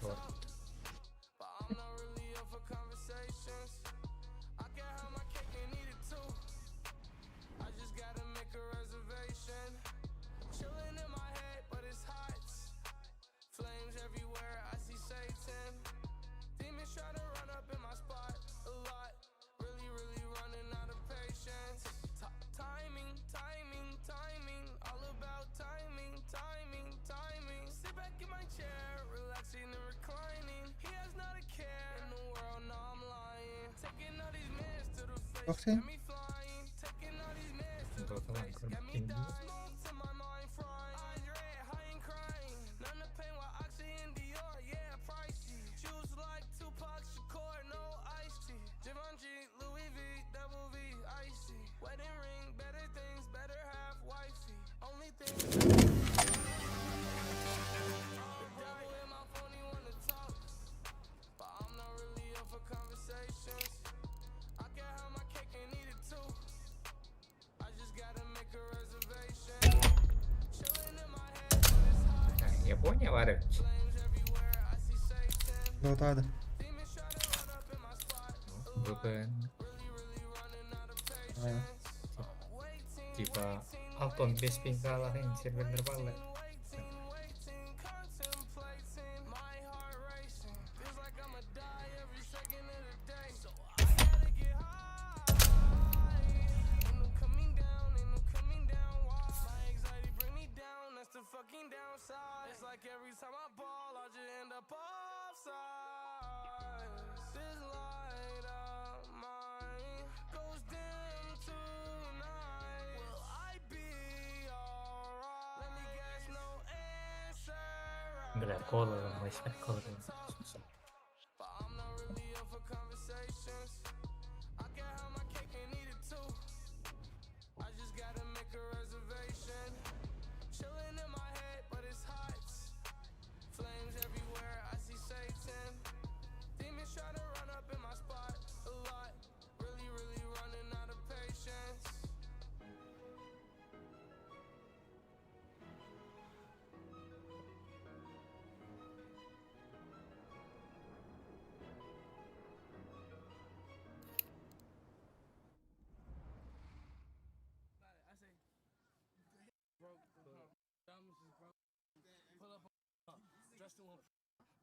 Вот. Bakayım. Bakalım kim diyor. Япония var ya. Dota'da. VPN Aynen. tipe Alton 5000 kalahin server balik. Gelar kola lah, respect kola.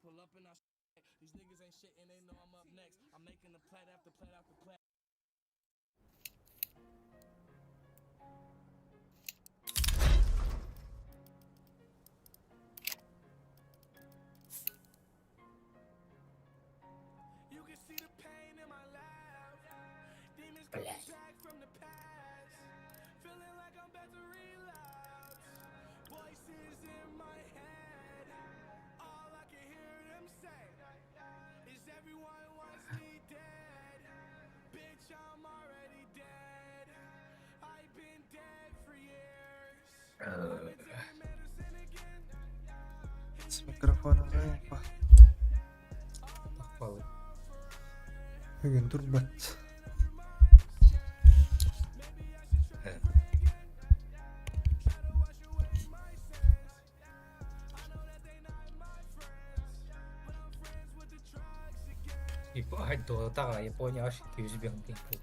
Pull up and I these niggas ain't shit and they know I'm up next. I'm making the plat after plat after plat. You can see the pain in my laugh. Demons coming back from the past. Feeling like I'm about to relapse. Voices in my head. All I can hear them say is everyone wants me dead. Bitch, I'm already dead. I've been dead for years. I've been taking medicine again. С микрофоном apa? Tapalı. Bugün turbat. Dota Япония аж 200 бен теңге.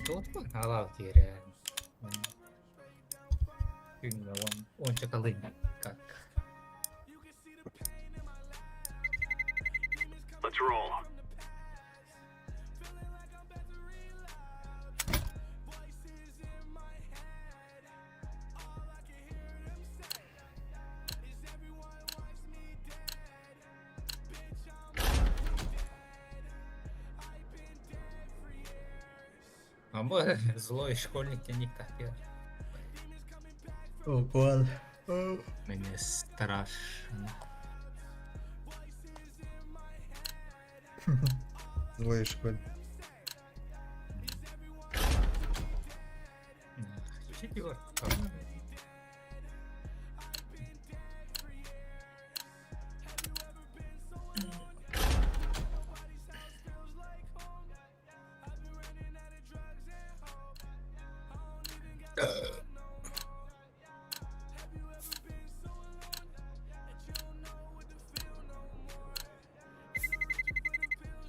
Dota halal kira. Hynga on чакалын как. Let's roll. А мы злой школьник, я не копил. Oh, kual. Мне страшно. Злой школь. Четвертый.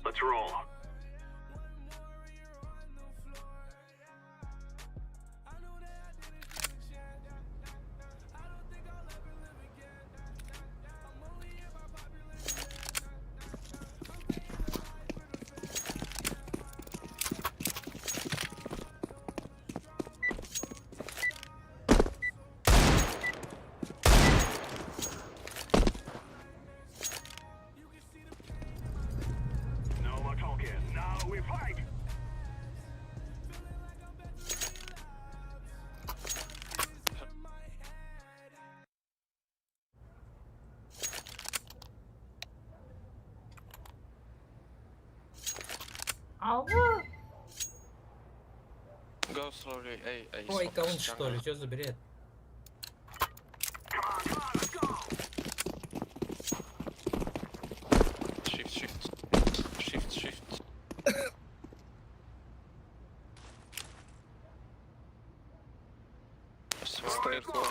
Let's roll. No more talking. Now we fight. Ау! Go slowly, A. Ой, Smoke каунт is что ли? jungle. Что за бред? Let's go. Shift. Stairs low.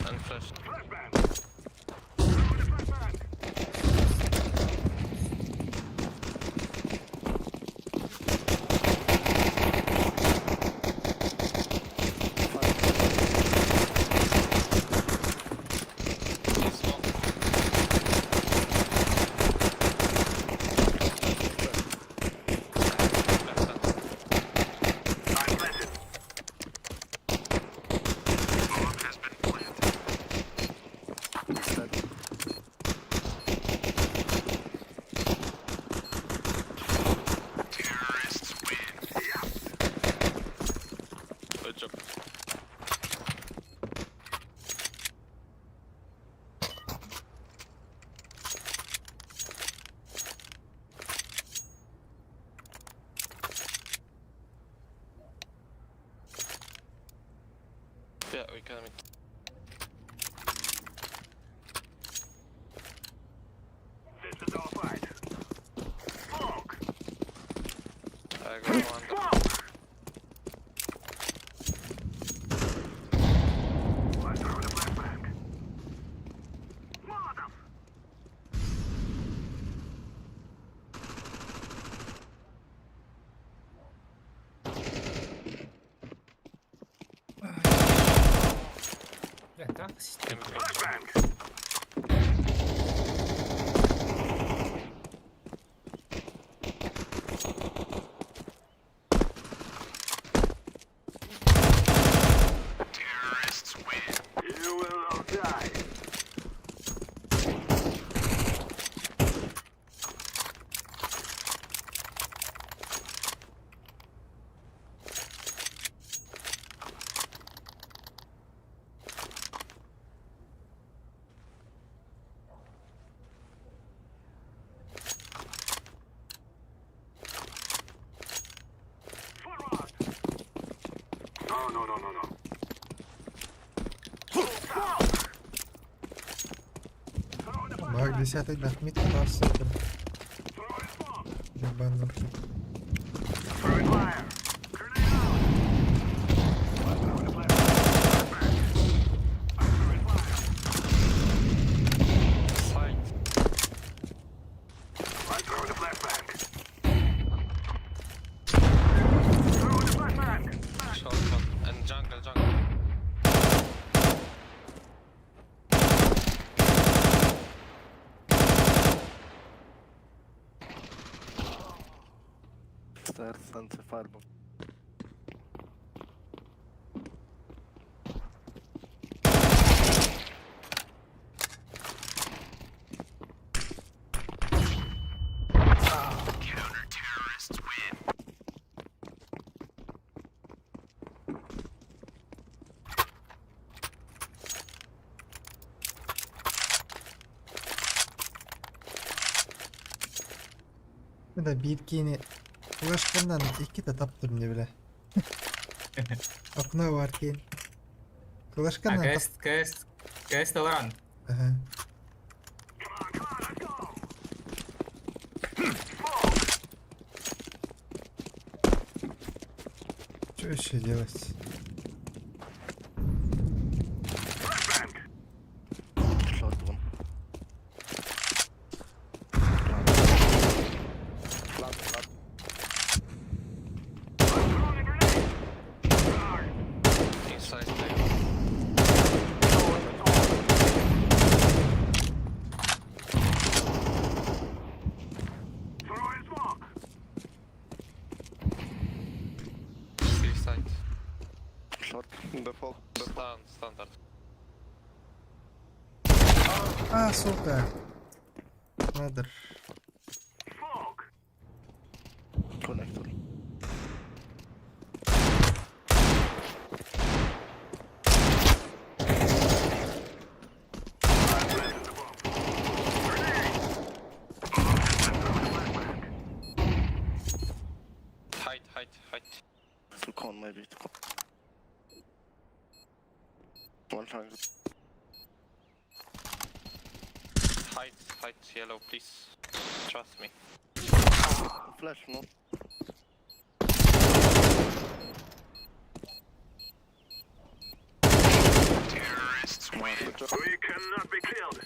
And flash. Flashbang. Throw the flashbang. Smoke. Left hand. I'm planted. Bomb has been planted. Terrorists win. Good job. Yeah, we can meet. This is our fight. Smoke. I got one. Smoke. Let's throw the flashbang. Mother. Бля, так система. Flashbang. Terrorists win. You will all die. Forward. No. Баг 10-й нахмит класс супер. Throwing smoke. Ебаный архив. Throwing fire. Grenade out. Let's throw the flashbang. I'm throwing fire. Fight. Let's throw the flashbang. Throw the flashbang. Shot. And jungle. Stairs and the firebomb. Counter-terrorists win. Мында биркени улашкандан эки да таптырмын деп эле. Окуна бар экен. А Улашкандан КС Толоран. Ага. Come on, let's go. Что еще делать? Short. Default. Standard. А, сука. Надр. Connector. Height. Two con maybe. Two con. One triangle. Height, yellow, please. Trust me. Flash, no? Good job. We cannot be killed.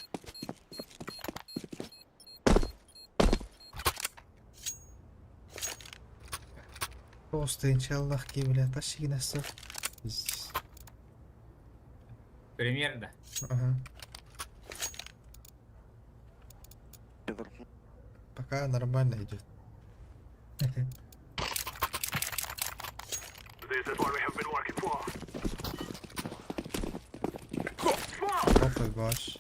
Просто иншаллах ки блядь, тащи нас. Примерно. Ага. Either. Пока нормально идет. This is what we have been working for. Опа, баш.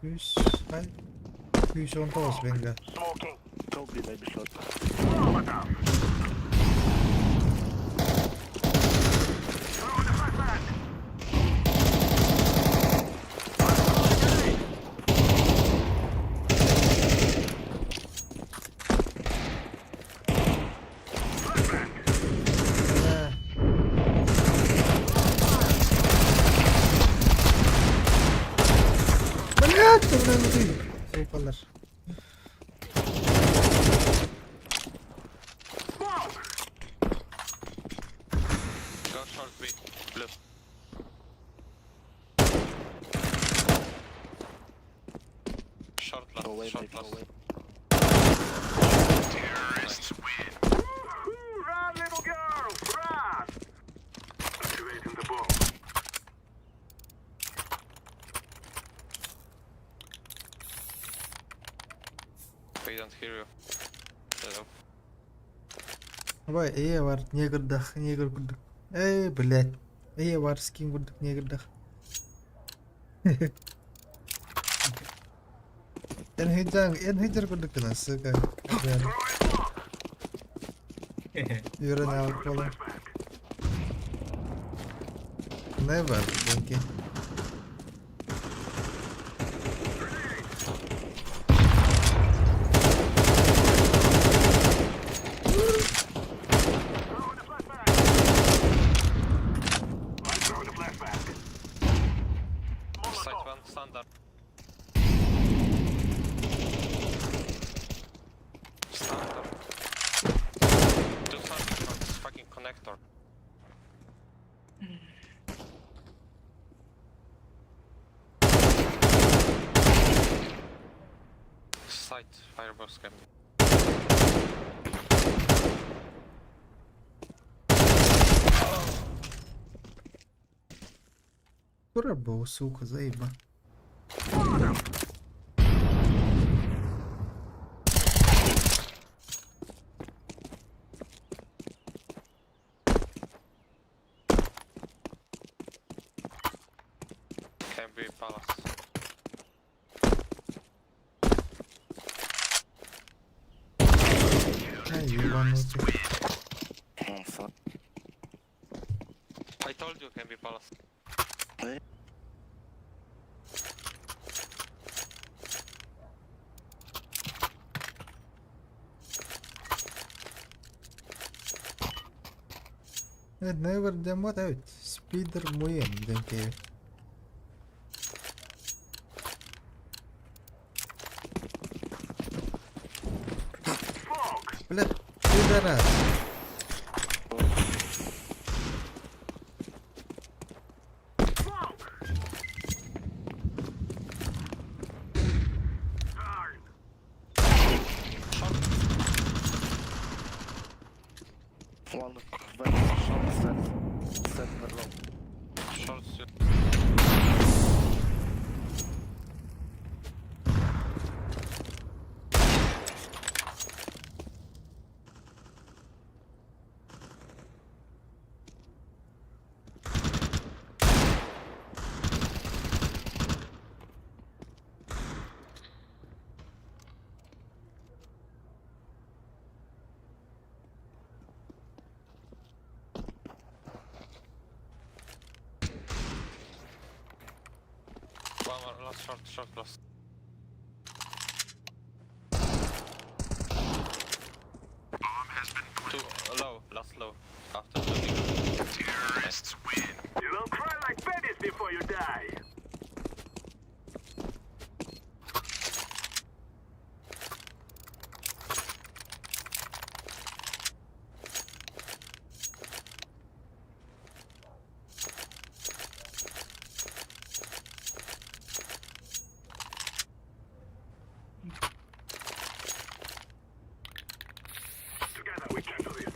Yüz, hay. 119 benga. Smoking. Kobe maybe short. Molotov. Throw the flashbang. Ha. Блядь, куда ты? Супалар. Go short B. Blue. Short Go away, last. mate, go away. Nice. Run, little girl, run! Activating the bomb. We don't hear you. Hello. Давай, var, негр куддук. Эй, блядь. Var, скин куддук, негрдах. En hijar kudдук кына, сука. Юрен алып болам. Ne var benki? I'm throwing the flashbang. Side one, standard. Standard. Do something from this fucking connector. Side fireballs can be. Кура был, сука, заеба. Can be palace. Ай, ебанутый. Fuck. I told you can be palace. Hey. Evet, never demot, evet. Speeder muhim, denke. Блядь, пидорас. One very short set in a row. Short suit. last short last. Two low, last low. After shooting. Terrorists win. You will cry like babies before you die. Together we can do this.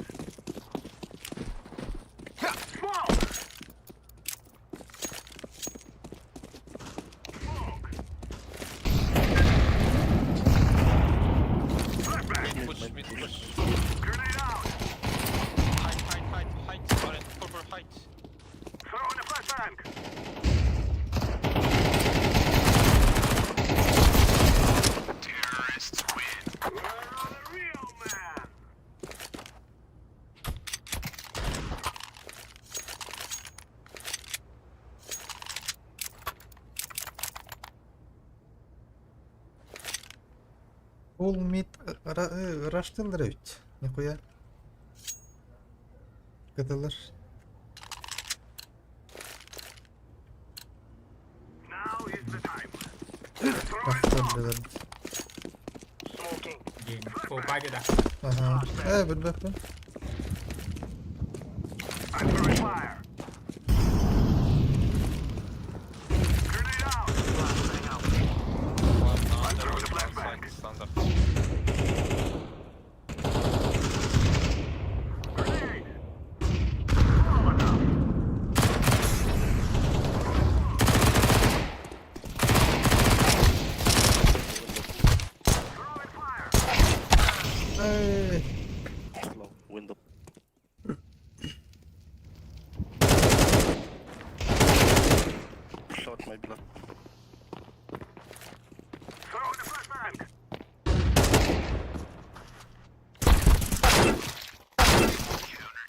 Smoke! Smoke! Flashbang! Mid push. Grenade out! Height. Orange, purple height. Throw in the flashbang! Terrorists win. We're on a real man! Ул мид раштылдыр бит. Нихуя. Кытылыр. Now is the time. Раштылдыр. Smoking. День. Попаде, да. Ага. Бир. I'm throwing fire. Grenade out! Flashbang out. One under, throwing the one flashbang. side, standard. Grenade! Molotov! Throwing fire! Ey. Slow. Window. Short my blood. Throwing the flashbang!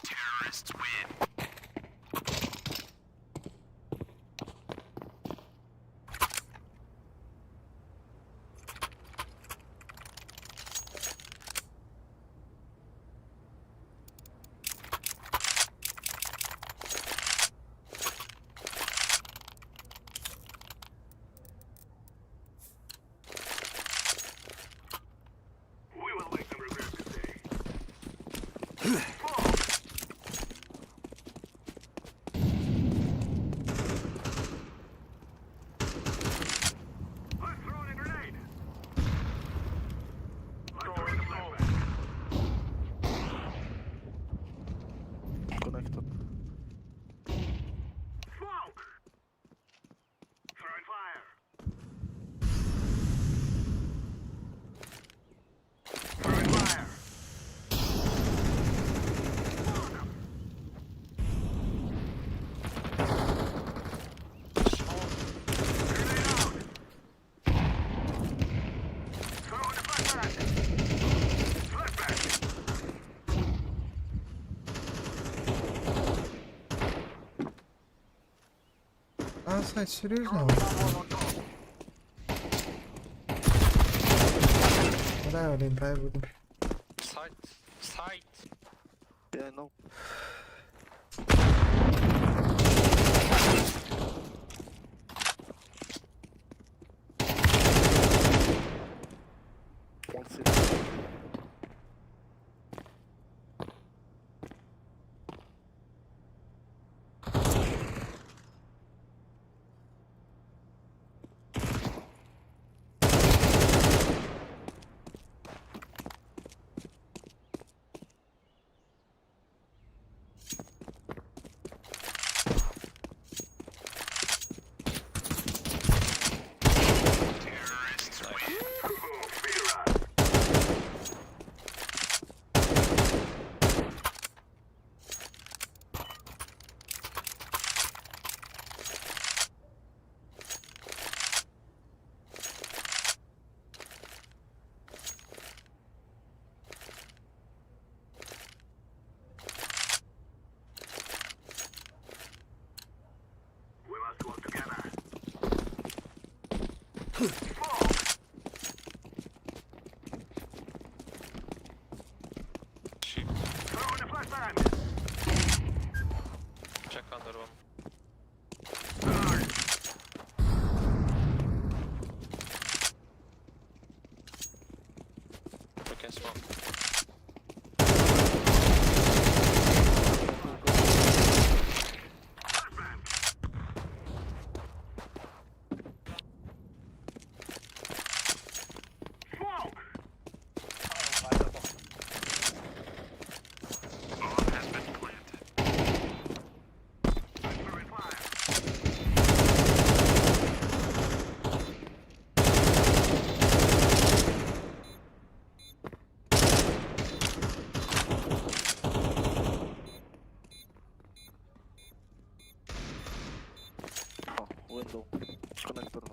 Terrorists win. We will make them regret this day. Smoke! I'm throwing a grenade! I'm throwing the flashbang. Connected. Smoke! Throwing fire! Throwing fire! Grenade out! Throwing the flashbang! Flashbang! Аса, серьезно? Да, блин, дай буду. Side. Yeah, I know. One city. Sheep. Check under one. We can smoke. Oh, window. Connector now.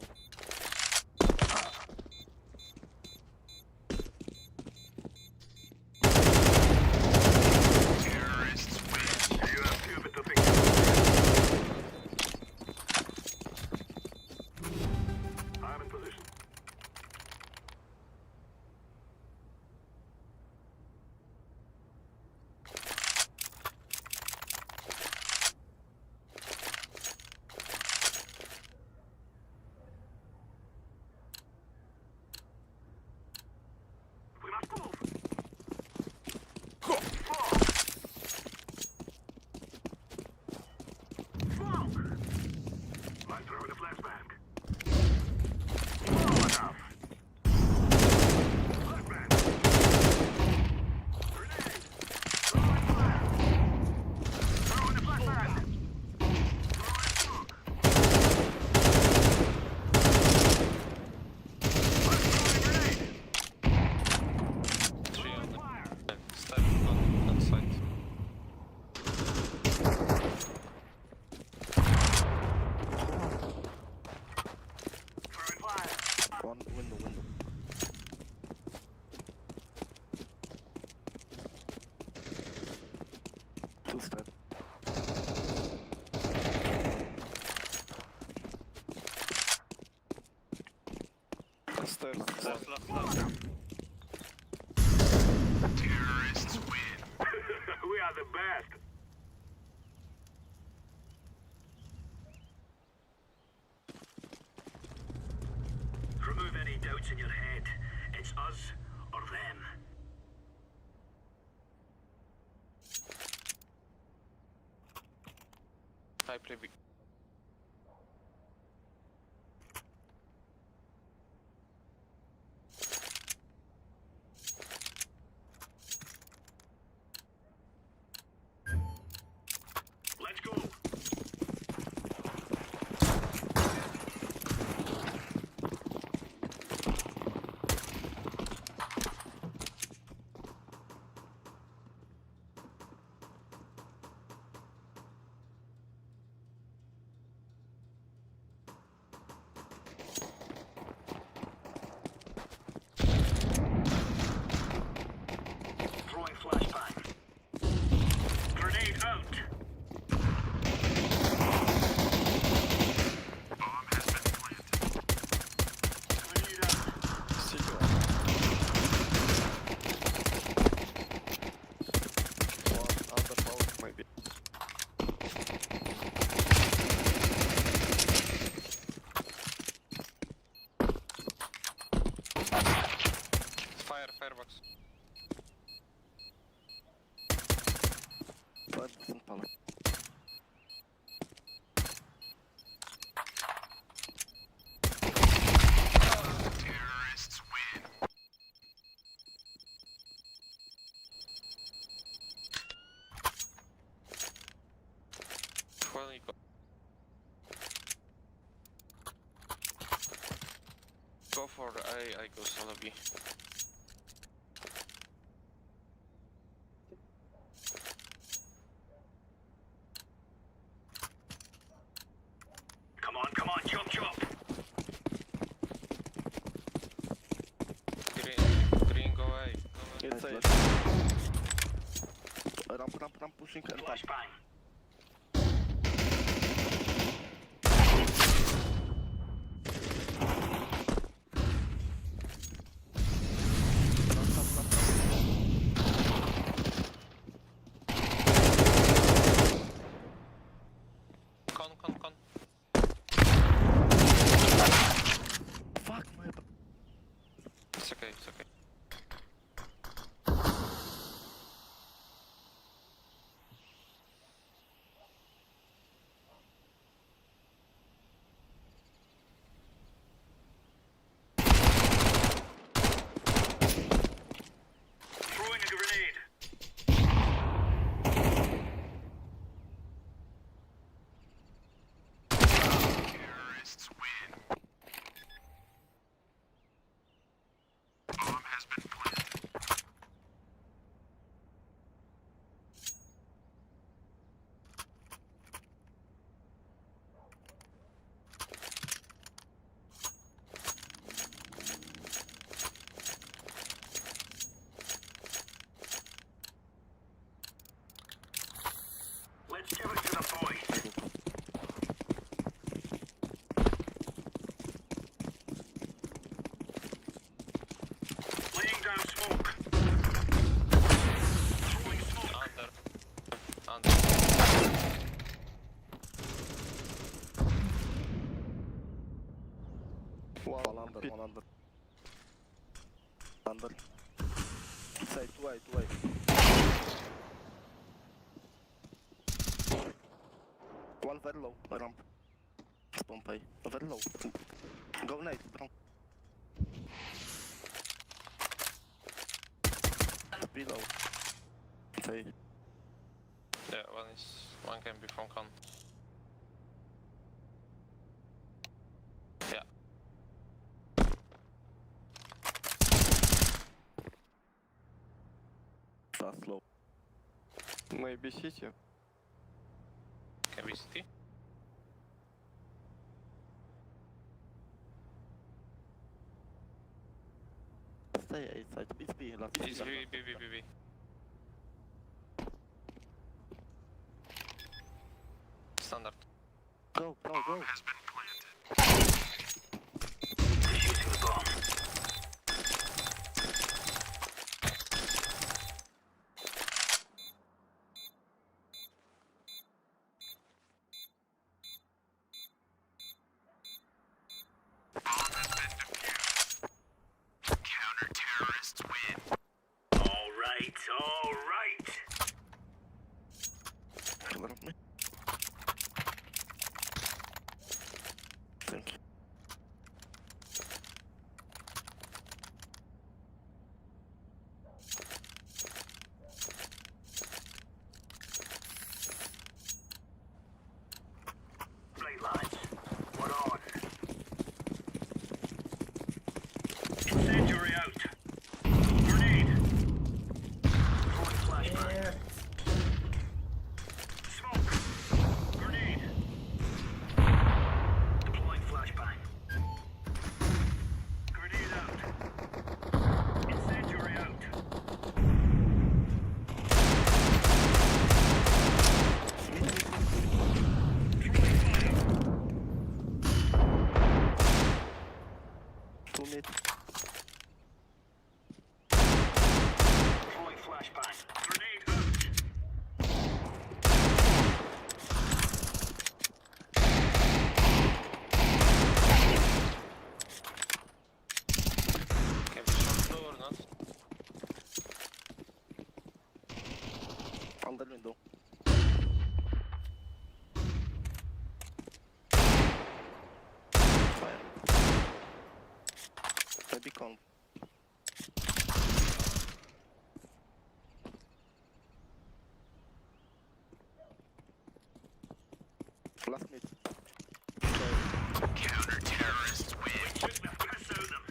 Three on the step on that side. One window. Two step. Stairs. Left. We are the best. Remove any doubts in your head. It's us or them. I play big. Let's go. Throwing flashbang. Grenade out. Grenade out. Still one under power maybe. Firebox. Plant and pallet. Twenty go. Go for A, I go solo B. Come on, chop. Green go A. It's a ramp pushing and top. Flashbang. One under, one under. Under. Say, two way, two way. One very low, ramp. Spawn pay. Very low. Go nade, bro. Below. Say. Yeah, one can be from con. Yeah. Fast low. Maybe city. Can be city. Stay A side. It's B, last It's B. Standard. Go, go, go. Defusing the bomb. All right, all right. Cover me. Thank you. Right, lads. We're on. Incendiary out. Grenade. Throwing flashbang. Smoke. Grenade. Deploying flashbang. Grenade out. Incendiary out. Throwing fire. 2 mid. Throwing flashbang. Grenade out. Can be shot low or not? Under window. Fire. Maybe con. Last mid. Shoot the piss out of them.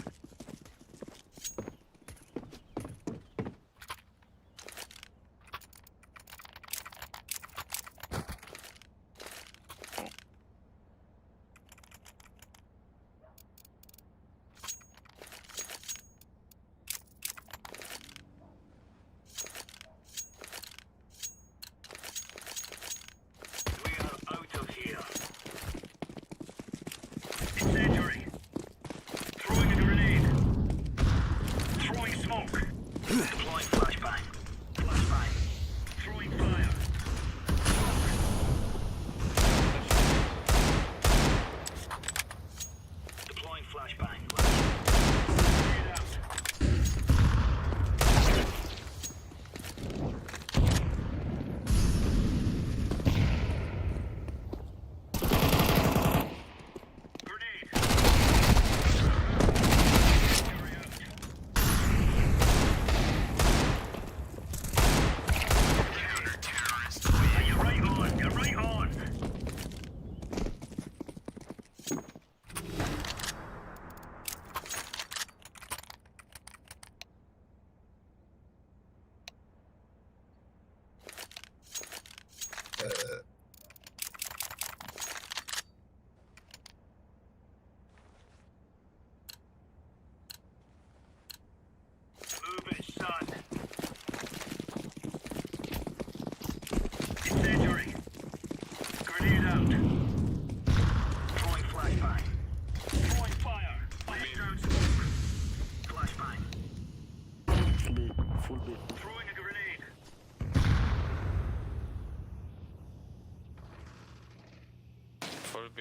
We are out of here. Incendiary. Throwing a grenade. Throwing smoke. Deploying flashbang. Flashbang. Throwing fire. Deploying flashbang. Grenade out. Grenade. Incendiary out. You're right on. You're right on. Move it, son. Incendiary. Grenade out. Throwing flashbang. Throwing fire. Laying down smoke. Flashbang. B. Full B. Throwing a grenade. Full B.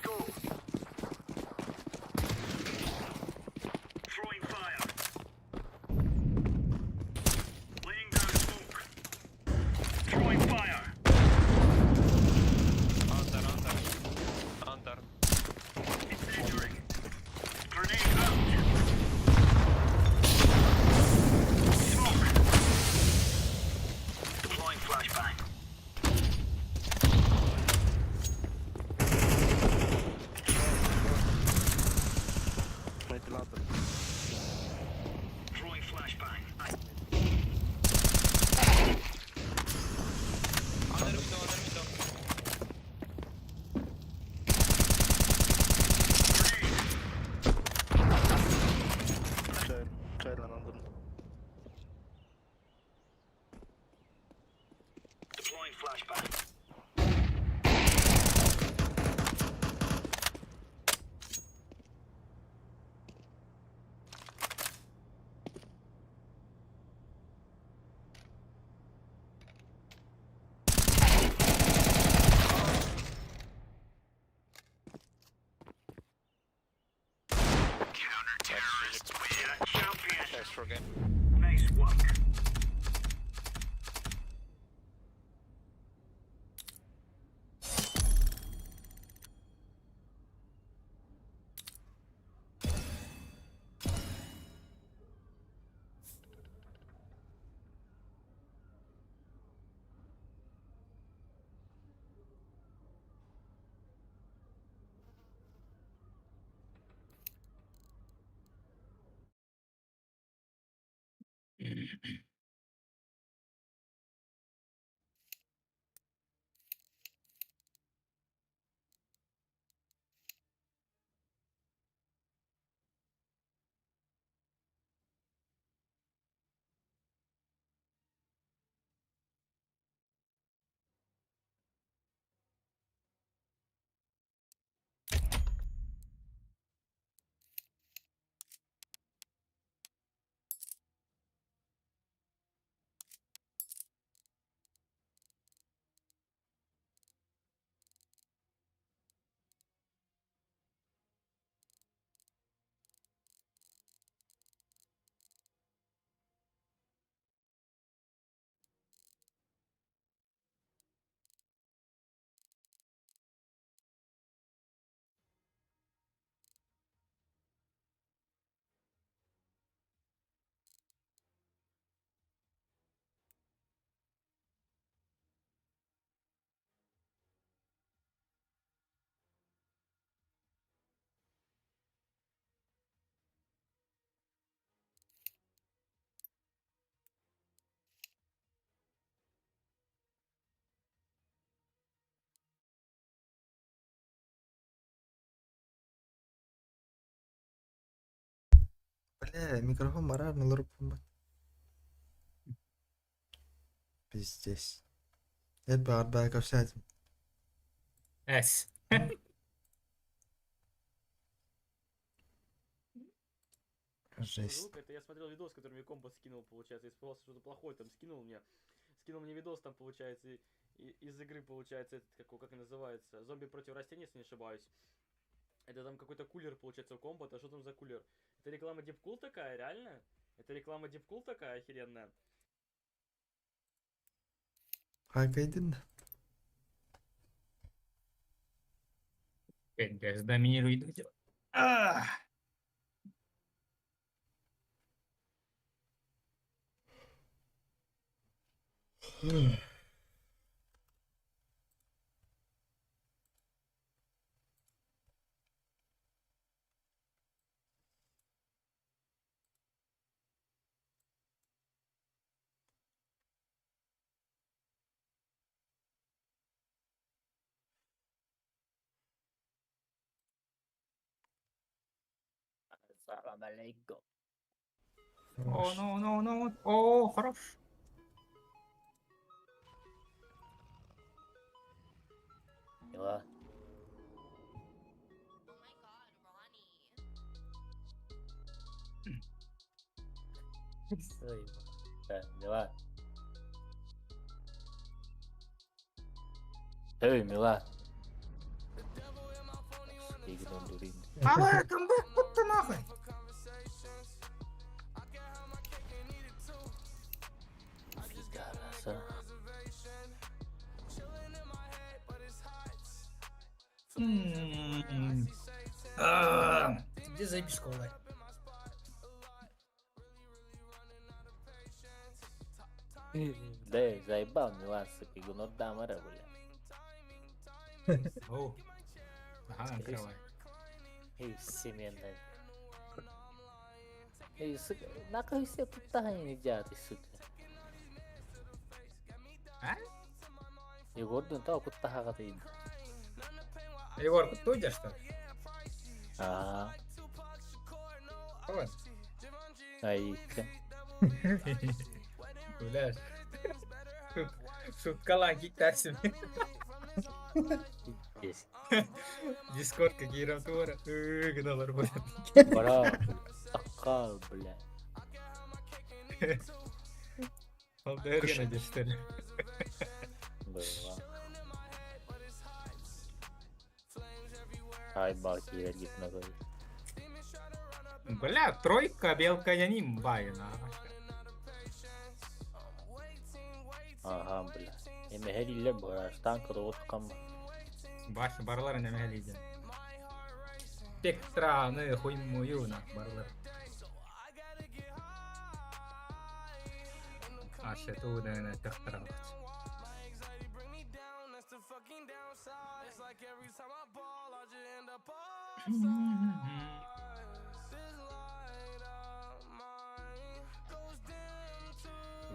go. Throwing fire. Laying down smoke. Throwing fire. Under. Incendiary. Grenade out. Smoke. Deploying flashbang. Ventilator. Throwing flashbang. Under window. Child and under. Deploying flashbang. Yeah, champion. Thanks for game. Nice work. Бля, микрофон морально ларупом. Пиздец. Это бы отбайка сядем. Эс. Жесть. Звук, это я смотрел видос, который мне компас скинул, получается, испугался, что-то плохое там скинул мне видос там, получается, из игры, получается, этот, как называется, зомби против растений, если не ошибаюсь. Это там какой-то кулер, получается, у комбата, что там за кулер? Это реклама Deepcool такая, реально? Это реклама Deepcool такая охеренная? Hakikaten. Пиздец, доминирует видео. А! Салам алейкум. О, ну. О, хорош. Дела? Ой, да, дела? Эй, мила. Давай, камбэк, вот ты нахуй. Пидораса. Где заебись колай? Да, заебал Милан, сука, Гунор Дамара, бля. Оу. Ага, открывай. Эй, семейная. Эй, сука, нахуй все питание не делать, сука. А? Егордун тау куттахага дейм. Егор, ты идешь, что ли? Ага, Вот. айка. Блядь. Шуткалан китайцы. Здесь. Дискорд какие рамтуры. Гналар будет. Браво. Акал, бля. Он ДРГ надеюсь, что ли? Была. Ай, баки, я гит ногой. Бля, тройка, белка, я не баю, на. Ага, бля. Эмехерилер бара, станка роткам. Баши барлар не мелиден. Спектра, ну хуй мою на барлар. А ще тут не спектра.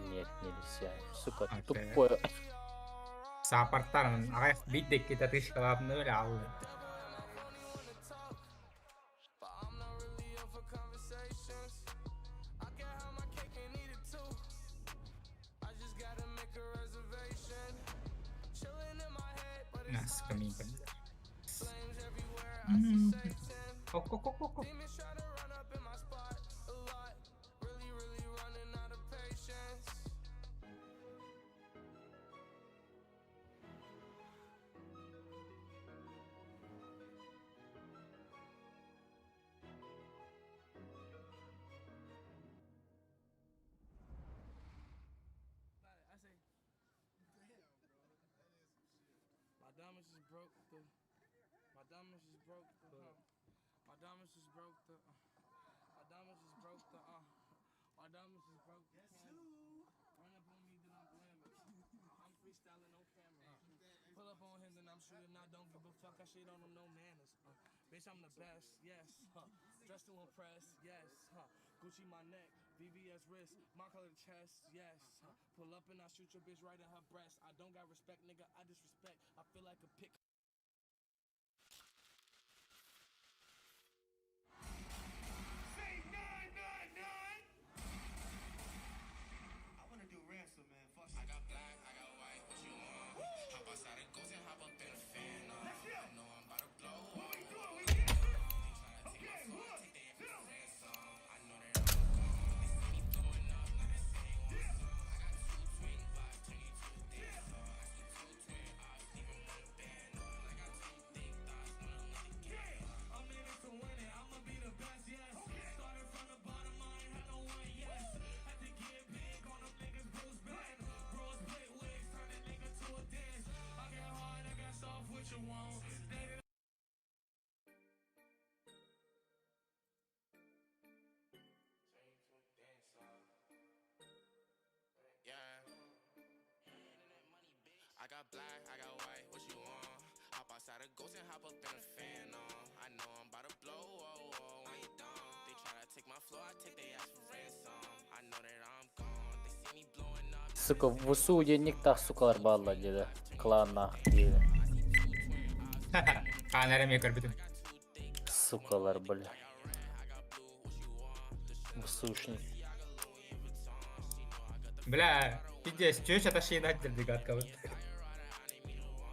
Нет, нельзя. Сука, Окей. тупое. Сапартан, а видик kita тышкалап нөл ал. Нас каминка. Ко-ко-ко-ко. My diamonds just broke the. My diamonds just broke the. My diamonds just broke the. My diamonds just broke the. My diamonds just broke the. Run up on me, then I'm blaming. I'm freestyling on camera. Pull up on him, then I'm shooting. I don't give a fuck. I shit on him, no manners. Bitch, I'm the best. Yes. Dressed to impress. Yes. Gucci my neck. VVS wrist. My color chest. Yes. Pull up and I shoot your bitch right in her breast. I don't got respect, nigga. I disrespect. I feel like a pick. I got black, I got white, what you want? Hop outside a ghost and hop up in a fan on. I know I'm about to blow, oh, oh, when you done. They try to take my flow, I take they ass for ransom. I know that I'm gone, they see me blowing up. Сука, в УСУ денниктах сукалар балла деді. Кланнах деді. Канарами көрбүтүм. Сукалар, бля. ВСУшник. Бля, пиздец, чё сейчас тащи нахер гадка вот.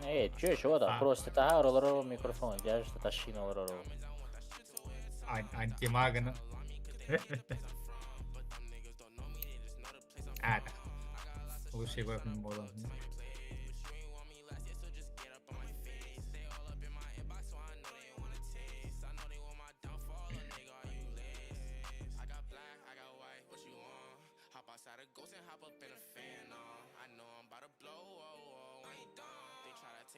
Эй, чё там? Просто тага роллерова микрофон, держишь, тащи на роллерова. Антимагна. А, да. Лучший веб не было.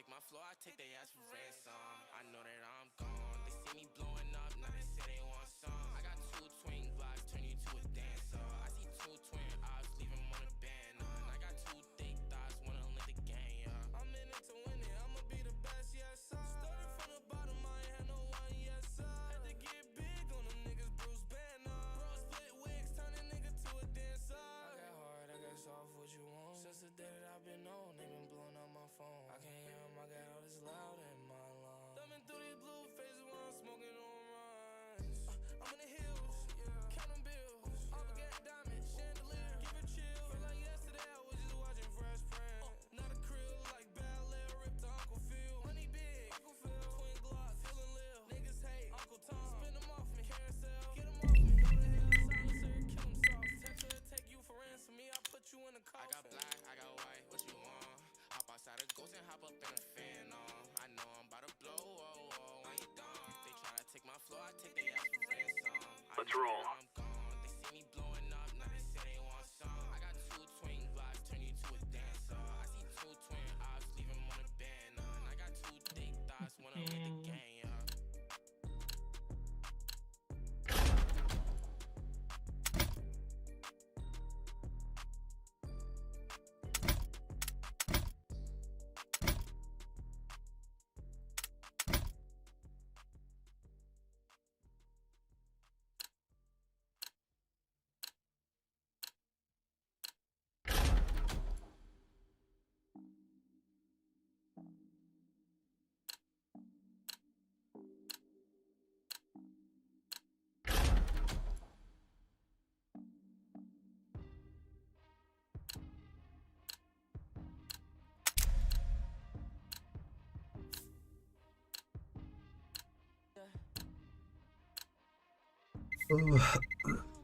take my floor, I take their ass for ransom. I know that I'm gone. They see me blowing up, now they say they want some. I got 2 twin glocks, turn you to a dancer. I see 2 twin eyes, leave 'em on a banner. And I got 2 thick thighs, wanna lit the game, yeah. I'm in it to win it, I'ma be the best, yes sir. Started from the bottom, I ain't had no one, yes sir. Had to get big on them niggas, Bruce Banner. Bro split wigs, turn a nigga to a dancer. I got hard, I got soft, what you want? Since the day that I've been on, they been blowing up my phone. I can't hear 'em, I got all this loud in my lungs. Thumbing through these blue faces while I'm smoking on runs. I'm in the hills, counting bills. All got diamonds, chandelier, give it chill. Feel like yesterday I was just watching Fresh Prince. Not a crib like Bel-Air, ripped to Uncle Phil. Money big, Uncle Phil, twin Glock, feeling lil. Niggas hate Uncle Tom, spin them off me, carousel, get them off me. Go to hell, silencer, kill them soft. Texter, take you for ransom, me, I put you in a coffin. I got black, I got white, what you want? Hop outside a ghost and hop up in a fan on. I know I'm about to blow, oh, oh, when you done. They try to take my floor, I take their ass for ransom. Let's roll. I'm gone, they see me blowing up, now they say they want some. I got 2 twin glocks, turn you to a dancer. I see 2 twin eyes, leave 'em on a banner. And I got 2 thick thighs, wanna lit the game, yeah.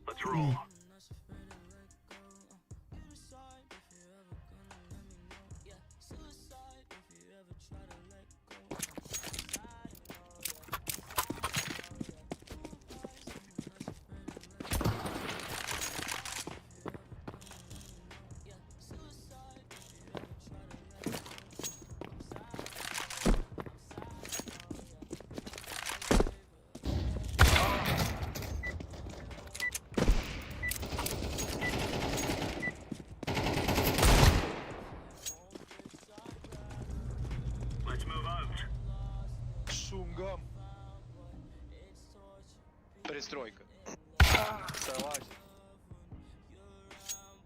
Let's roll. Let's move out. Шунгам. Перестройка. Согласен.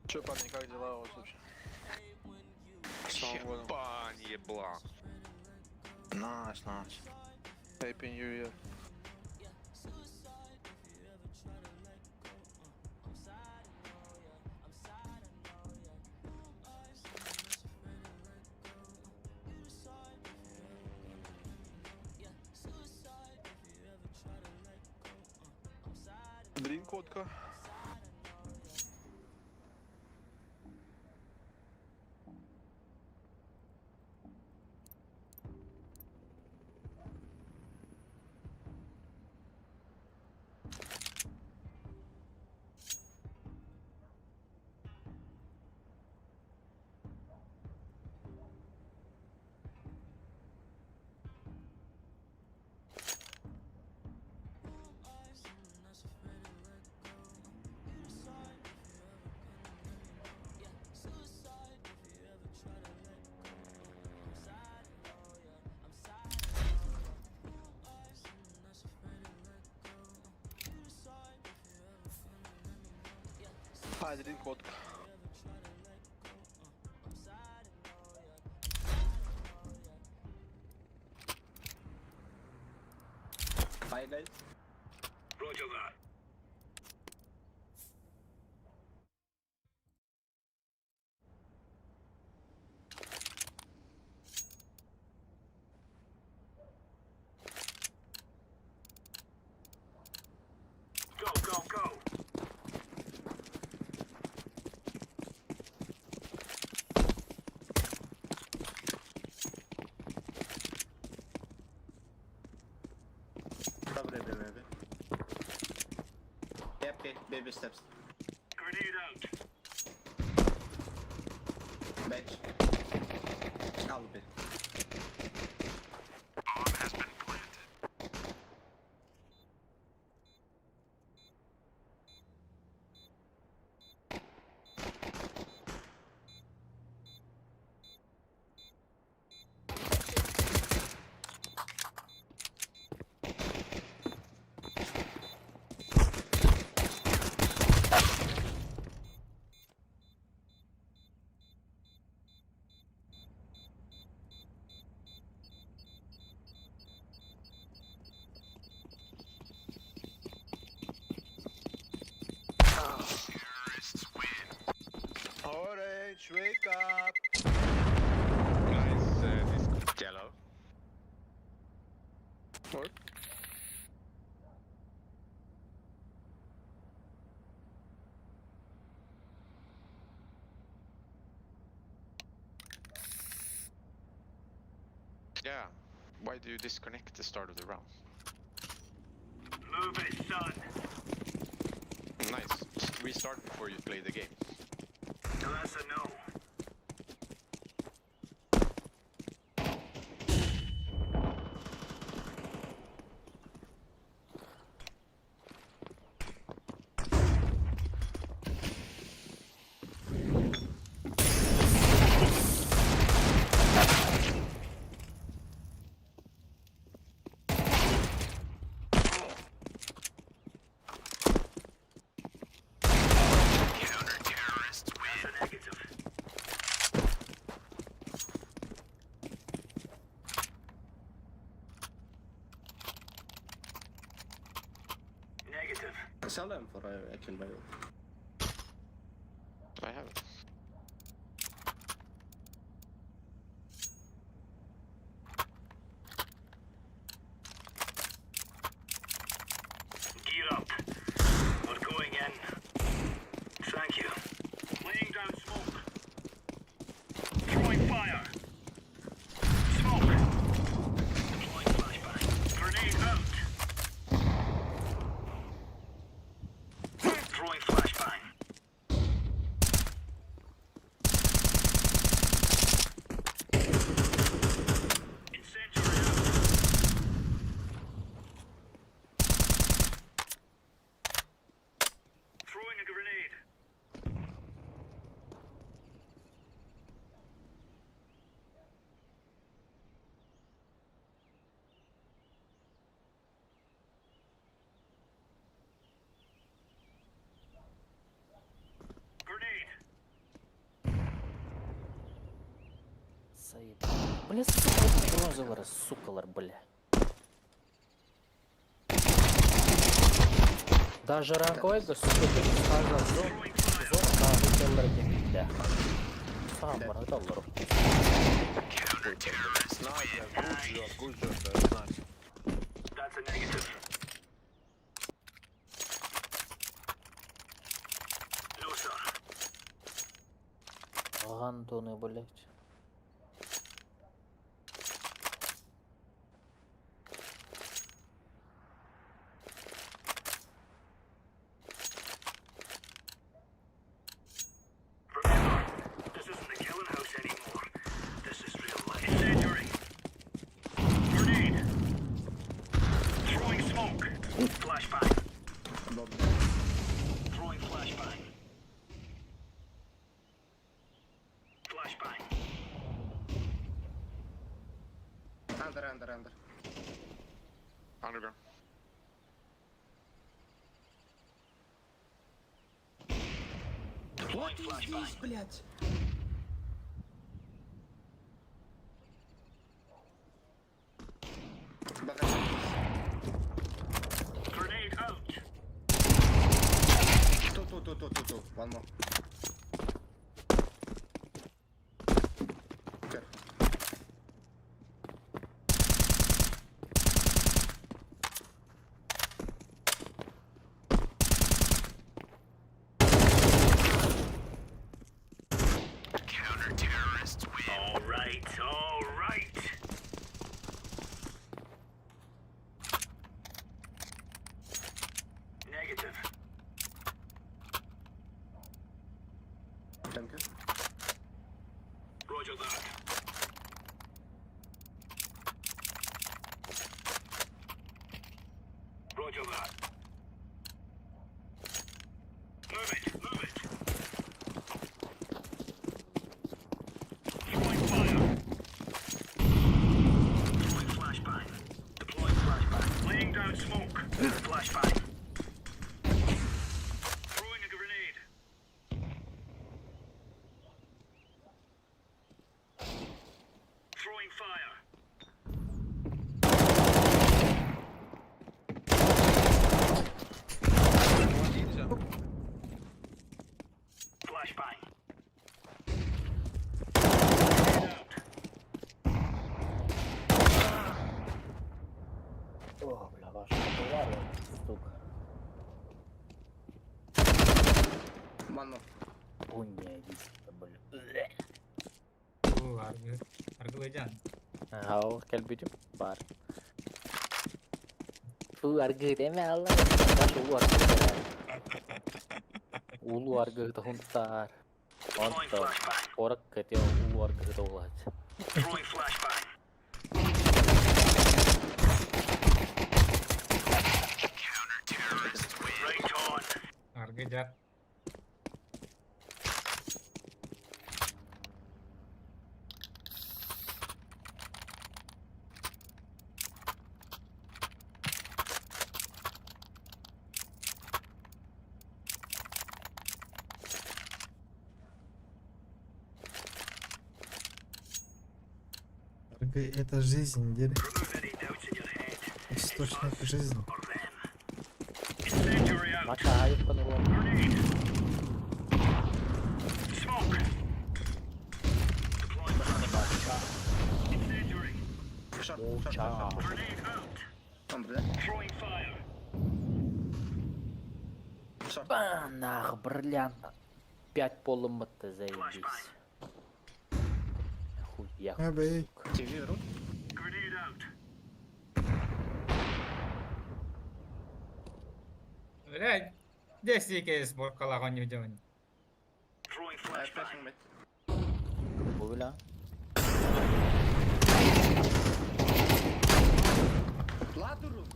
Че, парни, как дела у вас вообще? С Новым годом. Ебань, ебла. Nice, nice. Happy New Year. Дринк, водка. Дринк, водка. Hi guys. Roger that. Go, go, go. Probably baby. Yep, okay, baby steps. Grenade out. Bench. I'll be. Nice. This yellow. What? Yeah. Why do you disconnect the start of the round? Move it, son. Nice. Just restart before you play the game. No, that's a no. That's a negative. Negative. Sell them for a kill by you. I have it. Gear up. We're going in. Thank you. Laying down smoke. Throwing fire. Smoke. Deploying flashbang. Grenade out. Throwing flashbang. Incendiary out. Throwing a grenade. Grenade. Заебал. Бля, сука, бронзовый, сукалар, бля. Даже ранговый, сука, сказал, зона выкалар демейді. Сам бар, долларов. Good job, nice. That's a negative. No, sir. Гандоны, блять. Remember, this isn't the killing house anymore. This is real life. Incendiary. Grenade. Throwing smoke. Flashbang. Throwing flashbang. Flashbang. Under. Underground. Deploying flashbang. блядь? Grenade out. Two. One more. Careful. Counter-terrorists win. All right. Negative. Thank you. Roger that. Roger that. Move it. Throwing fire. Throwing flashbang. Deploying flashbang. Laying down smoke. Flashbang. Throwing a grenade. Хуйня диск, блин. Argı vecan. Hao kelbücüm var. Bu argı deme Allah. Taş ulu argı deme. Ulu argı da huntar. Onta orak ketiyor ulu argı da olacak. Throwing flashbang. Right on. Argı jar. Аргы — это жизнь, дед. Remove any doubts in your head. Источник жизни. Or them. Incendiary out. Maça ayıp kanı bu. Grenade. Smoke. Deploying flashbang. Incendiary. Short, Ocha. Grenade out. Under there. Throwing fire. Short. Банах, бриллиант. 5 полумыты заебись. Хуя. Abi. TV room. Grenade out. Блядь. 10 кez боркалаган юдон. Throwing I flashbang. flashing mid. Bu bile. Ladder room.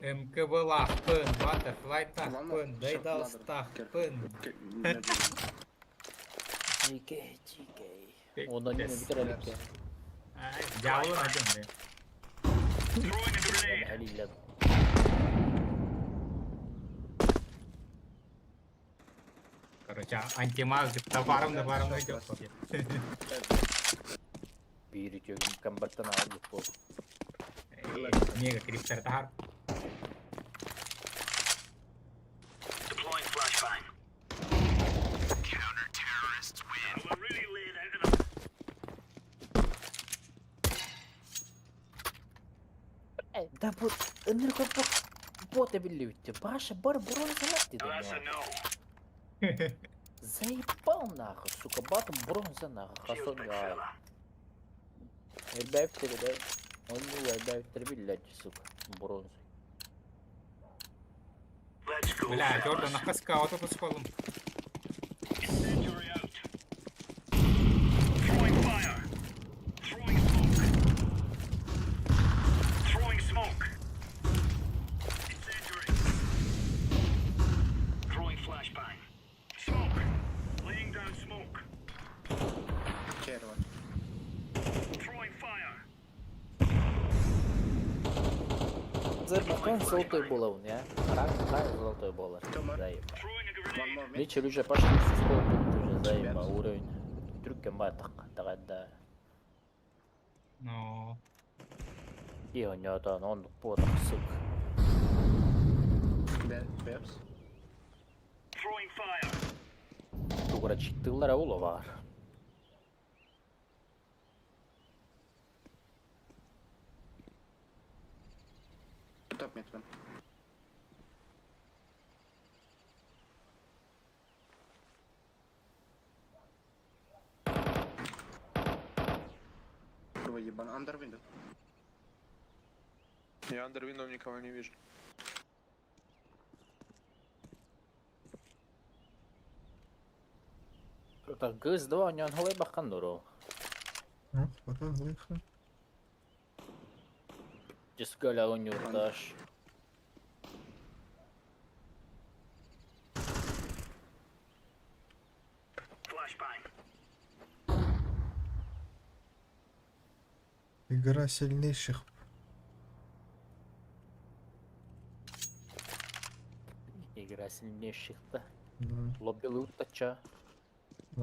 МКБлах пын, баттерфлай так Ладно, пын, short дейдалс ladder. так Careful. пын. Okay, maybe. Çikey. Ondan yine bitirelim ya. Ay, jauh aja deh. Throwing a grenade. Haliyle. Короче, антимаг товаром идет. Bir içiyorum kambartan aldık bu. Мега криптер тахар. Deploying flashbang. Counter-terrorists win. We're really laying out of them. Да bu Enrico боты били. Паша бар бронза Now that's a нахуй. no. Заебал нахуй, сука, батом бронза нахуй. Shield, Хасон big гай. fella. Эльбэвтери, да? Он не эльбэвтери биллять, сука, бронза. Let's go. Бля, fellas. Jordan скаута пускалым. Incendiary out. Throwing fire. Throwing smoke. Throwing smoke. Incendiary. Throwing flashbang. Smoke. Laying down smoke. Care one. Throwing fire. Заебал, золотой был он, я. Хай золотой был. Заебал. Throwing a One grenade. more mid. Вечер уже пошли со скопом, уже заебал уровень. Трюком баток, тогда. Но... И у него там, он поток, сука. Babs. Throwing fire. Тугра çıktılar oğlu var. Top mid one. Ой, ебан, under window. Я андер виндом никого не вижу. Так kız da oynayan havaya bakan dur o. Ну, потом выехал. Cısgala oynuyor daş. Flashbang. Игра сильнейших. İgra silmeye çıktı. Да. Lobby loot taça.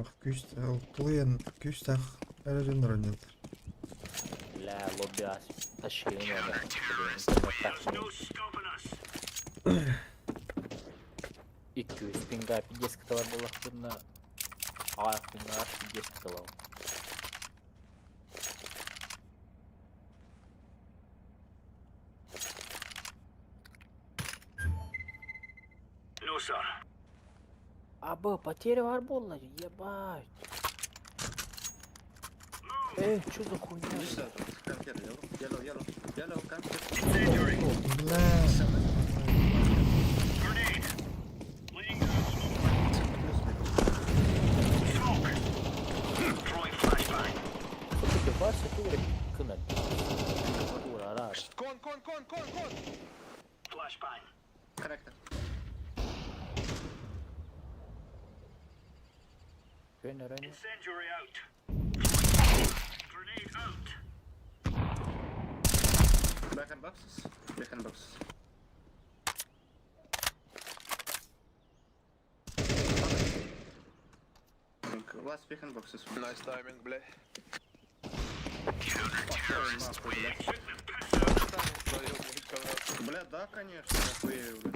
Ах, плей-ин күстах әрірін ойнады. La lobby as taşıyın onu. No stopping us. 200 pinga 50 kıtalar bulaklarına. Ayaklarına 50 kıtalar. closer. Потеря арбола, ебать. Что за хуйня? Listen, come here, yellow, come here. Incendiary. Бля. Grenade. Laying down smoke. Throwing flashbang. Слушайте, Вася говорит, кынат. Дура, раш. Con. Flashbang. Connected. Рейна. Incendiary out. Grenade out. Back and boxes. Last behind boxes. Nice timing, бля. Бля, да, конечно, охуею, бля.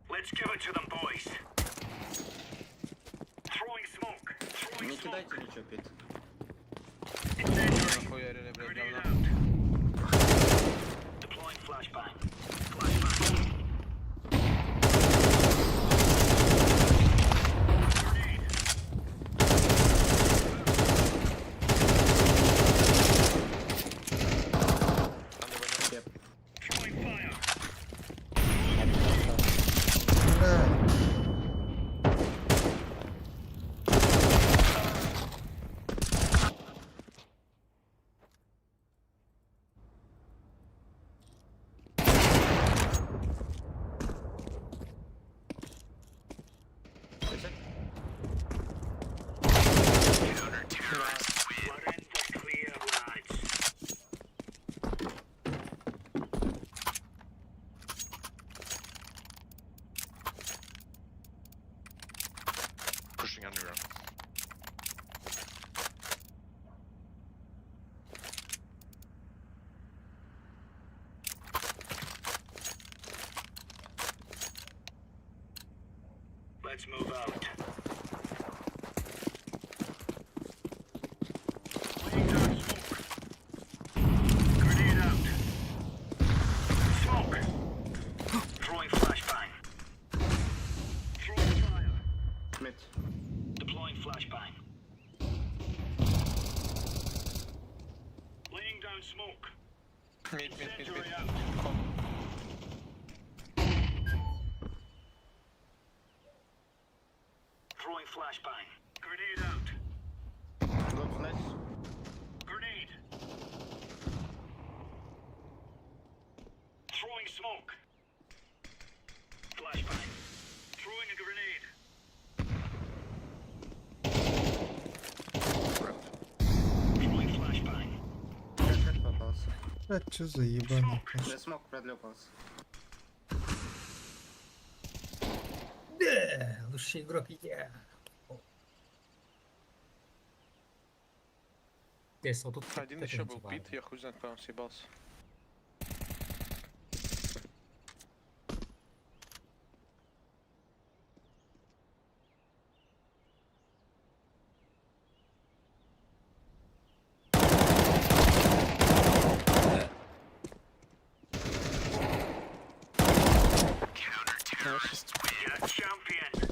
Let's give it to them, boys. Throwing smoke. Throwing Не smoke. кидайте ничего, Петь. Incendiary. Нахуярили, блядь, Grenade говно. out. Deploying flashbang. Flashbang. Grenade. Yep. Throwing fire. Бля. We're in the clear, lads. Pushing underground. Let's move out. Laying down smoke. Grenade out. Smoke. Throwing flashbang. Throwing fire. Mid. Deploying flashbang. Laying down smoke. Mid. Incendiary out. Throwing flashbang. Grenade out. Good flash. Grenade. Throwing smoke. Flashbang. Throwing a grenade. Throwing flashbang. Headshot попался. Бля, что за ебаный кэш? Я смог продлёпался. Да, лучший игрок я. Вот тут Один еще был бит, я хуй знает, куда он съебался. You're a champion.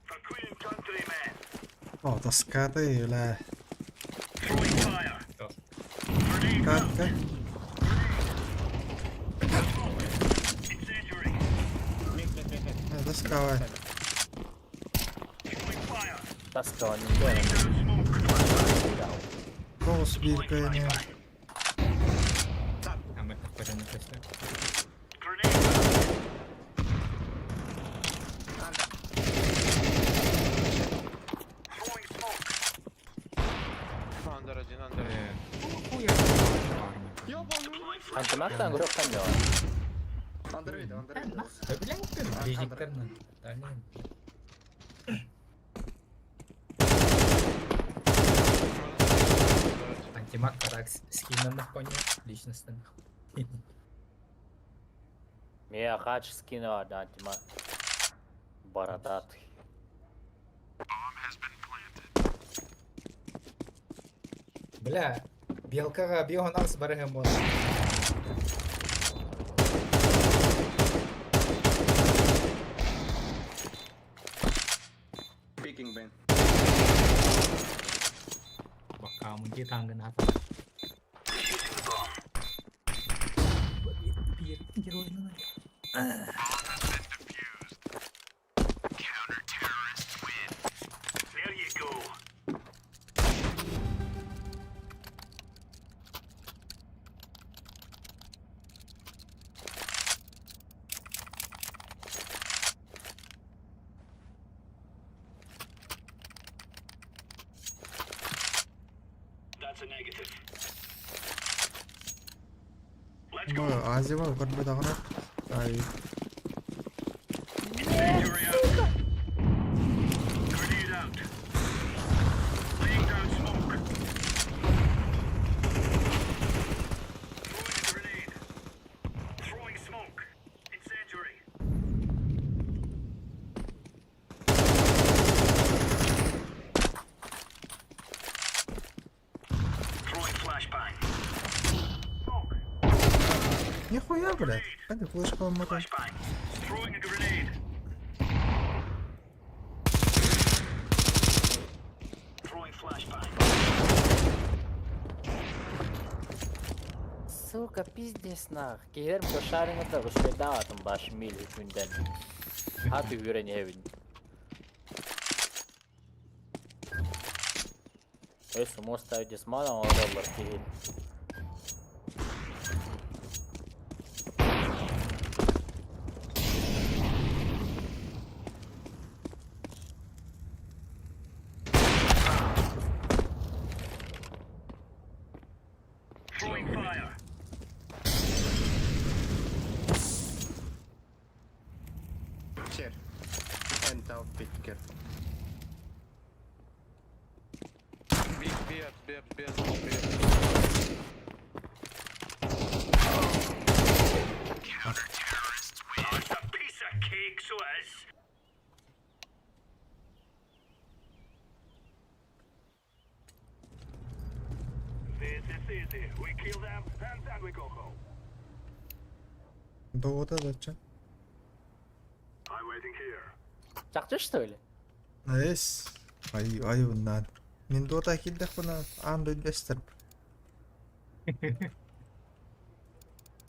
For Queen and Country, man. О, таскаты, бля. Throwing fire. Что? Grenade out. Катка. Incendiary. Доскавай. Throwing fire. Таскала не делаем. Down smoke. Голос биркая. А мы как пойдем на костюм? Grenade. Антимактан көрөккөн жок. Under video, under video. Да блядь, ты ближниктерна. Дальний. Антимаг карак скинен нахуй личностно. Мне хач скинул антимак. Бородатый. Бля, белкага бионарс барыгы можно. Peeking Ben. Baka mungkin tangan hata. There you go. That's a negative. Let's go. 뭐 아지마 건배다거나. 아이. Incendiary out. Grenade out. Laying down smoke. Throwing a grenade. Throwing smoke. Incendiary. Throwing flashbang. Smoke. Нихуя, блядь. Как флешка мотор. Flashbang. Throwing a grenade. Throwing flashbang. Сука, пиздец нах. Кейлер көшарыңызда көшпейді атым башы мил үкүнден. Хаты үйрен евін. Өсі моста өдес мадам оралар кейін. Throwing fire. Chair. And out pit, careful. Oh, it's a piece of cake, so it is. This is easy. We kill them and then we go home. Довода зачем? I'm waiting here. Чакчы что ли? Эс. Ай bundan. Мен дота килдек бuna анд инвестор.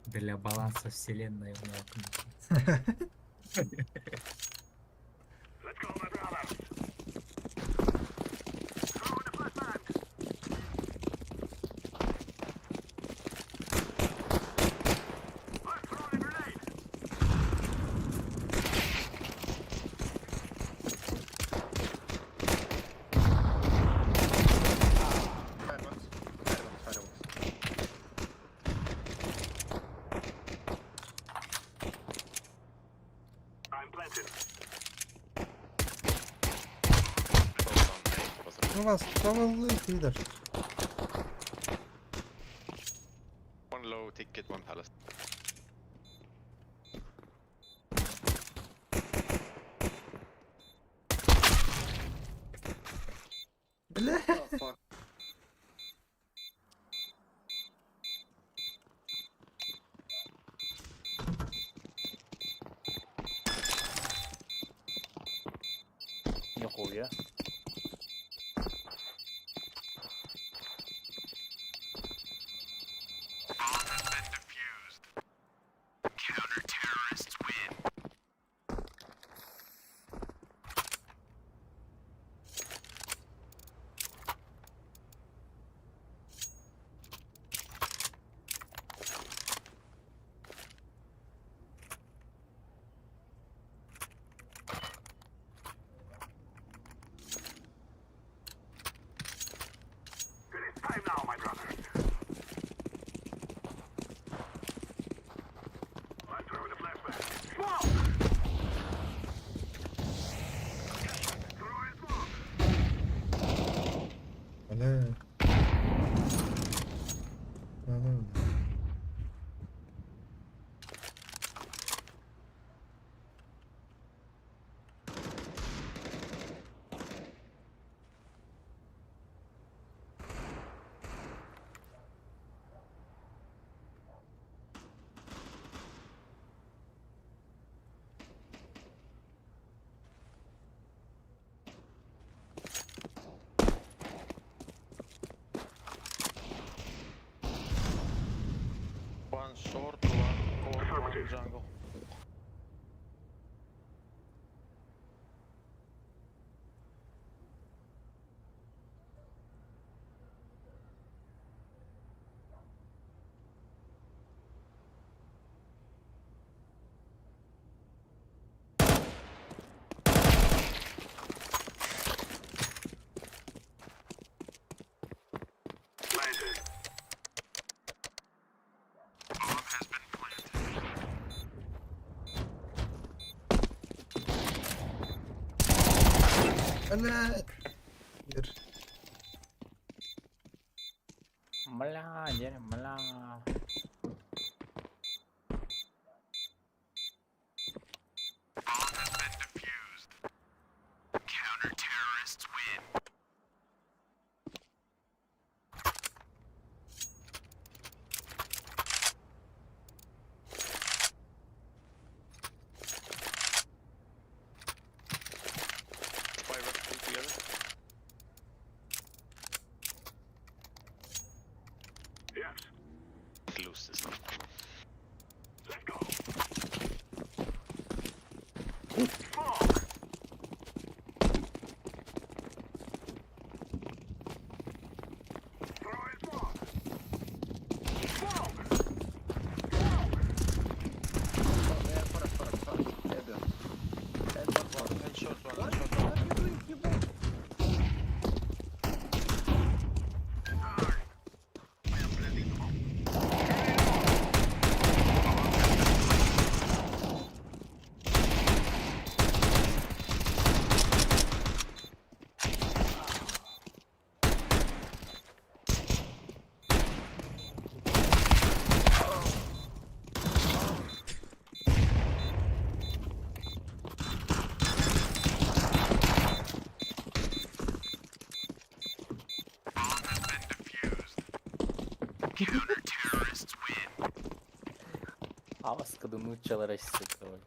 Для баланса вселенной в науке. Let's go, my brother. Throw in the flashbang. I'm throwing a grenade. Firebox. Firebox. I'm planted. У вас провалы, пидор. One low ticket, one palace. Бля. Oh, fuck. Нихуя. Блядь. Ну. One short, one core, one jungle. Planted. Блядь. Мир. Мля, мля. Five or three together. Yes. Lose this. Let's go. Smoke. Throw in smoke. Smoke. One short, one short. Аваска да научила разсекавать.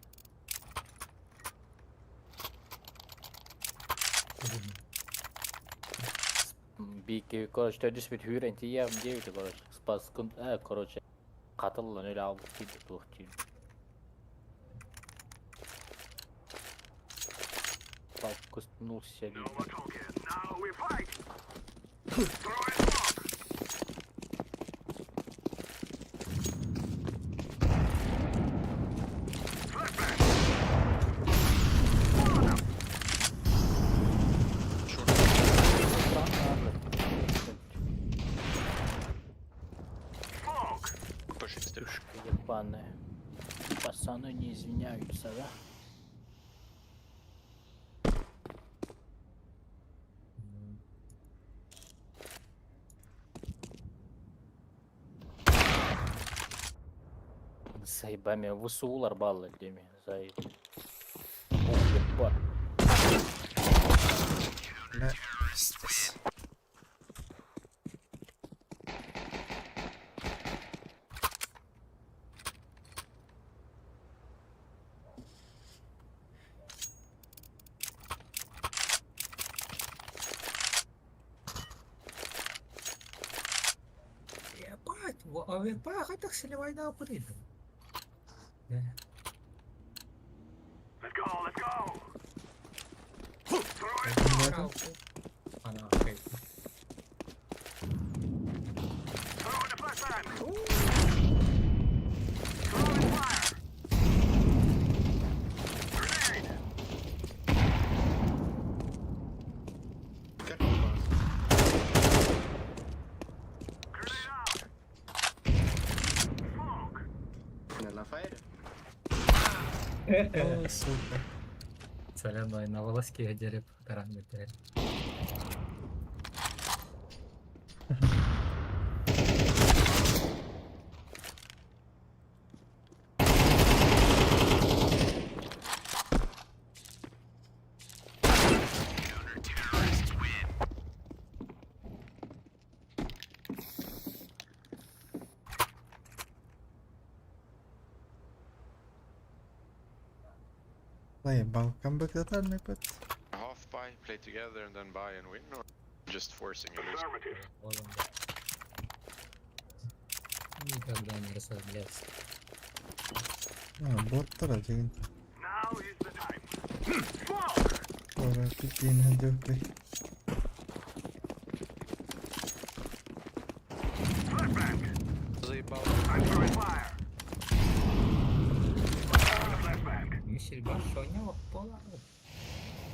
Бики, короче, ты десь hyren till jävn ljud, короче. Спас, короче. Katıllan öyle aldık gibi tuhçuyum. Kalk kusнулся No gibi. more talking. Now we fight. Throw in smoke. Flashback. Smoke. Pushing still. Ебаные. Пацаны не извиняются, да? Заебами, высулар баллы деме, заеб. Ебать. Бля. Пиздец. Ебать, АВП так сливай на апрель. Let's go. Let's go. Throw in Блядь. Она, окей. Throw in the flashbang. Throw in fire. Grenade. Careful, boss. Grenade out. Smoke. Nella fire? О, сука. Соляной на волоске дерево, таран метель. Play a bulk comeback that time, maybe. Half buy, play together and then buy and win, or just forcing a lose? Affirmative. Полон, да. Никогда не расслабляться. Bottara chicken. Now is the time. Smoke! Or 1500 play. Flashbang! Заебал. I'm throwing fire. Throwing a flashbang. Мишель Башоня пола.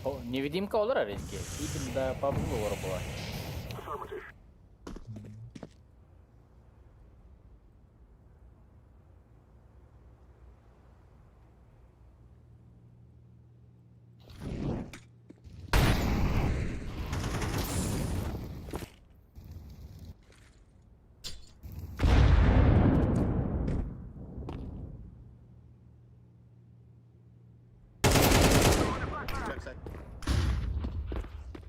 О, невидимка olur аренки. Идем до пабула вороба. Affirmative. Backside.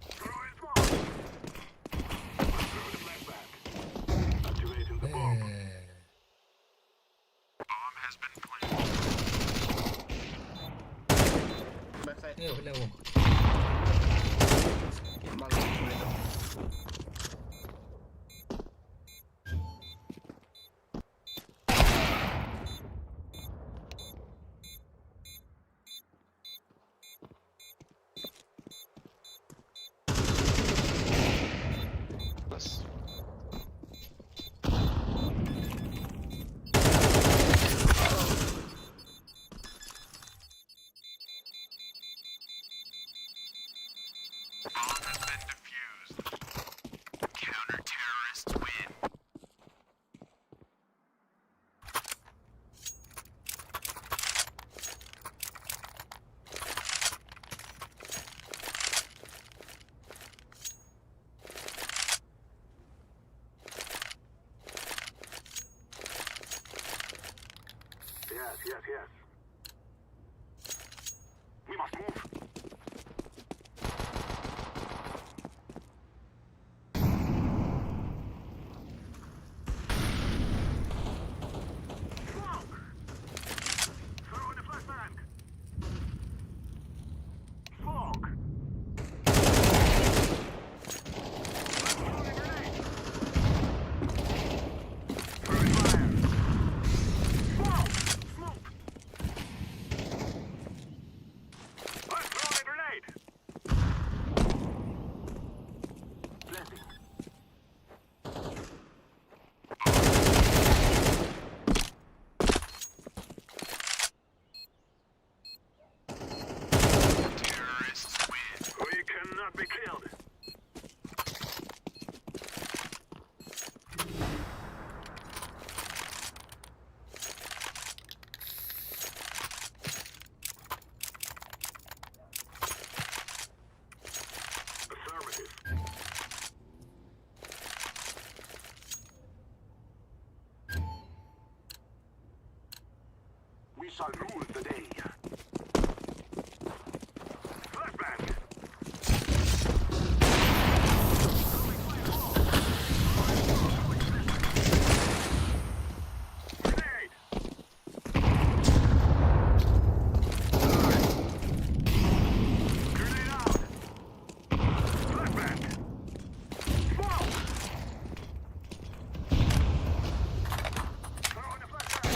Throwing smoke. Throwing a flashbang. Activating the bomb. Backside. Вляво. Малый window. Less. Yes, yes, yes. We must move. Smoke! Throwing a flashbang. Smoke! Throwing a grenade. Throwing fire. Smoke! Smoke! I'm throwing a grenade! Planting. We cannot be killed. Affirmative. We shall rule the day. Flashbang! Grenade! Grenade out! Flashbang! Smoke! Throwing a flashbang!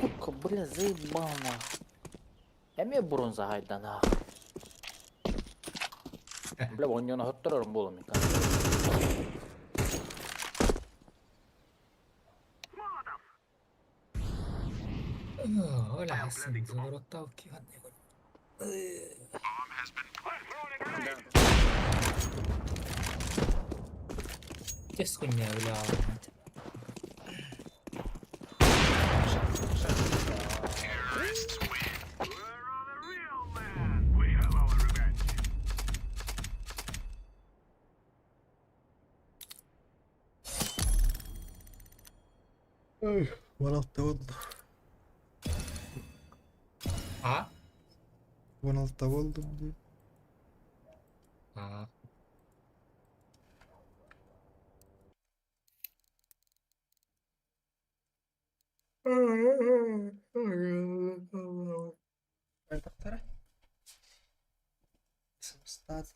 Сука, бля, заебал нахуй. Я мне бронза гайда нахуй. Бля, он не нахуй болом. Molotov! Оля, сын, заворотал киванный. I'm throwing a grenade! Ты с хуйня вляво. We're on a real ولا التوضع ها؟ ولا التوضع دي. اه. انت اقترح اسم ستات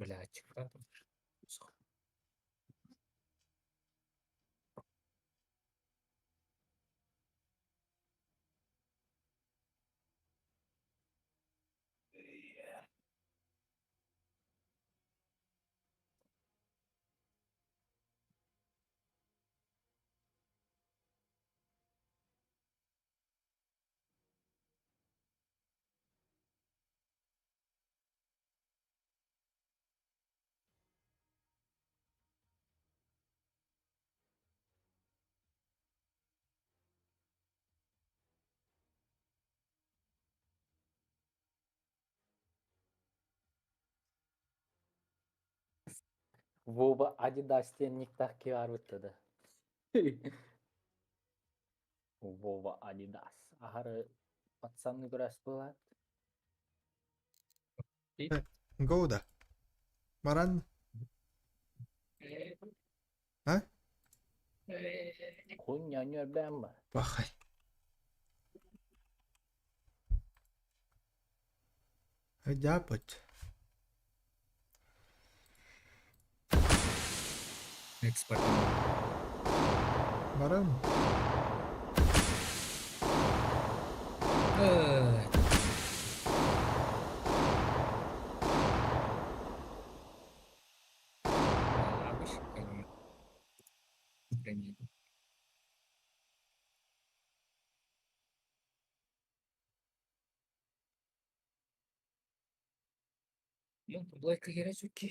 Блядь. Вова Адидастен никтахки var bitti. Вова Адидас. Ahar пацаны görəsblər. جودة مرن ها Kunyanıyor ben mi? بخي جابت Expert. مرن Multiplayer Hirazuki.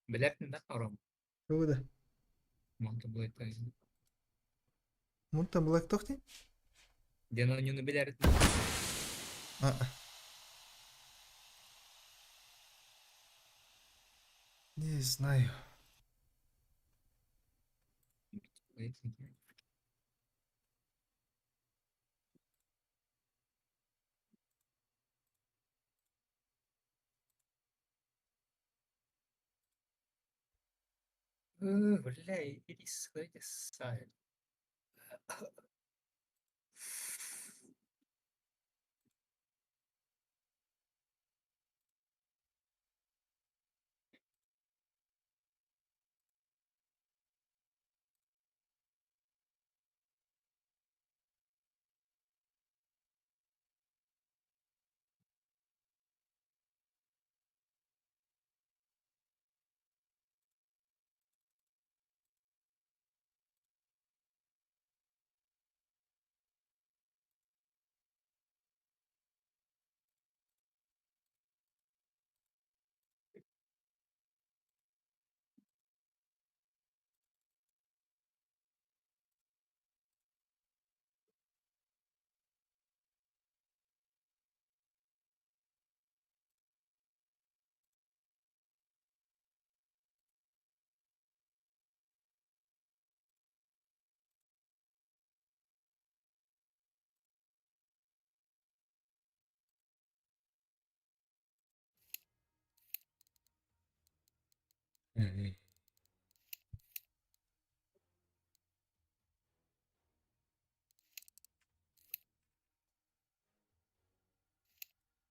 Belirttin de aram. جودة Multiplayer. وانت بلاك تختي Денонюну belirttin. Не знаю. Бля, иди сходи сайт.